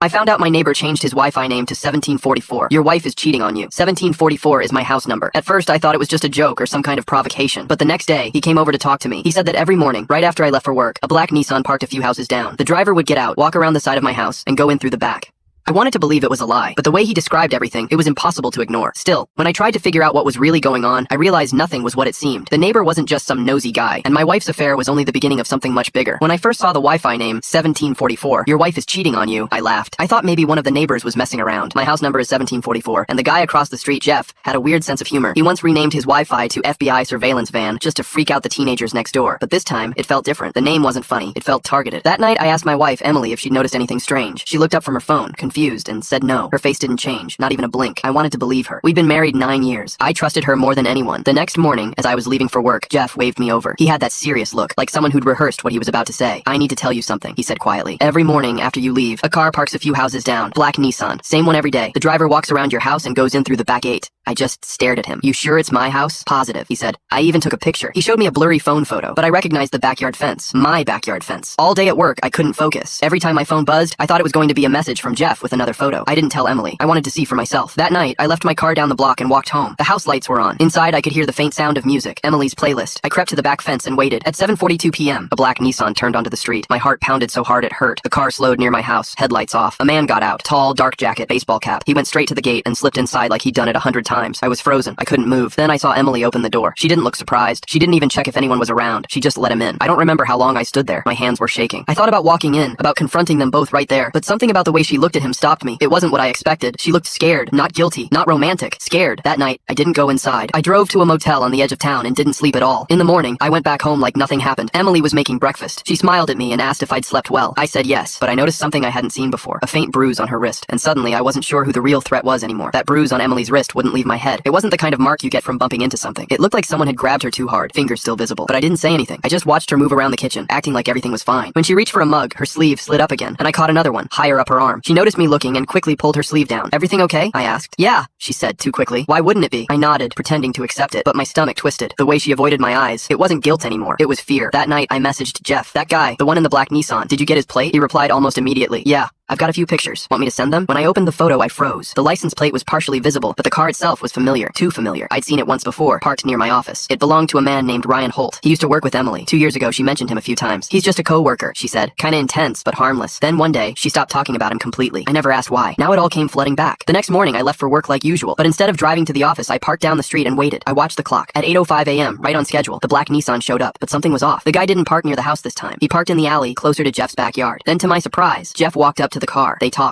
I found out my neighbor changed his Wi-Fi name to 1744. Your wife is cheating on you. 1744 is my house number. At first, I thought it was just a joke or some kind of provocation, but the next day, he came over to talk to me. He said that every morning, right after I left for work, a black Nissan parked a few houses down. The driver would get out, walk around the side of my house, and go in through the back. I wanted to believe it was a lie, but the way he described everything, it was impossible to ignore. Still, when I tried to figure out what was really going on, I realized nothing was what it seemed. The neighbor wasn't just some nosy guy, and my wife's affair was only the beginning of something much bigger. When I first saw the Wi-Fi name, 1744, your wife is cheating on you, I laughed. I thought maybe one of the neighbors was messing around. My house number is 1744, and the guy across the street, Jeff, had a weird sense of humor. He once renamed his Wi-Fi to FBI surveillance van just to freak out the teenagers next door. But this time, it felt different. The name wasn't funny. It felt targeted. That night, I asked my wife, Emily, if she'd noticed anything strange. She looked up from her phone, confused, and said no. Her face didn't change, not even a blink. I wanted to believe her. We'd been married 9 years. I trusted her more than anyone. The next morning, as I was leaving for work, Jeff waved me over. He had that serious look, like someone who'd rehearsed what he was about to say. I need to tell you something, he said quietly. Every morning after you leave, a car parks a few houses down. Black Nissan. Same one every day. The driver walks around your house and goes in through the back gate. I just stared at him. You sure it's my house? Positive, he said. I even took a picture. He showed me a blurry phone photo, but I recognized the backyard fence. My backyard fence. All day at work, I couldn't focus. Every time my phone buzzed, I thought it was going to be a message from Jeff with another photo. I didn't tell Emily. I wanted to see for myself. That night, I left my car down the block and walked home. The house lights were on. Inside, I could hear the faint sound of music. Emily's playlist. I crept to the back fence and waited. At 7:42 p.m., a black Nissan turned onto the street. My heart pounded so hard it hurt. The car slowed near my house. Headlights off. A man got out. Tall, dark jacket, baseball cap. He went straight to the gate and slipped inside like he'd done it 100 times. I was frozen. I couldn't move. Then I saw Emily open the door. She didn't look surprised. She didn't even check if anyone was around. She just let him in. I don't remember how long I stood there. My hands were shaking. I thought about walking in, about confronting them both right there, but something about the way she looked at him stopped me. It wasn't what I expected. She looked scared, not guilty, not romantic, scared. That night, I didn't go inside. I drove to a motel on the edge of town and didn't sleep at all. In the morning, I went back home like nothing happened. Emily was making breakfast. She smiled at me and asked if I'd slept well. I said yes, but I noticed something I hadn't seen before. A faint bruise on her wrist, and suddenly I wasn't sure who the real threat was anymore. That bruise on Emily's wrist wouldn't leave my head. It wasn't the kind of mark you get from bumping into something. It looked like someone had grabbed her too hard, fingers still visible. But I didn't say anything. I just watched her move around the kitchen, acting like everything was fine. When she reached for a mug, her sleeve slid up again, and I caught another one, higher up her arm. She noticed me looking and quickly pulled her sleeve down. Everything okay? I asked. Yeah, she said too quickly. Why wouldn't it be? I nodded, pretending to accept it, but my stomach twisted. The way she avoided my eyes, it wasn't guilt anymore. It was fear. That night, I messaged Jeff. That guy, the one in the black Nissan. Did you get his plate? He replied almost immediately. Yeah. I've got a few pictures. Want me to send them? When I opened the photo, I froze. The license plate was partially visible, but the car itself was familiar. Too familiar. I'd seen it once before, parked near my office. It belonged to a man named Ryan Holt. He used to work with Emily. 2 years ago, she mentioned him a few times. He's just a co-worker, she said. Kinda intense, but harmless. Then one day, she stopped talking about him completely. I never asked why. Now it all came flooding back. The next morning, I left for work like usual, but instead of driving to the office, I parked down the street and waited. I watched the clock. At 8:05 a.m., right on schedule, the black Nissan showed up, but something was off. The guy didn't park near the house this time. He parked in the alley, closer to Jeff's backyard. Then to my surprise, Jeff walked up to the car. They talked.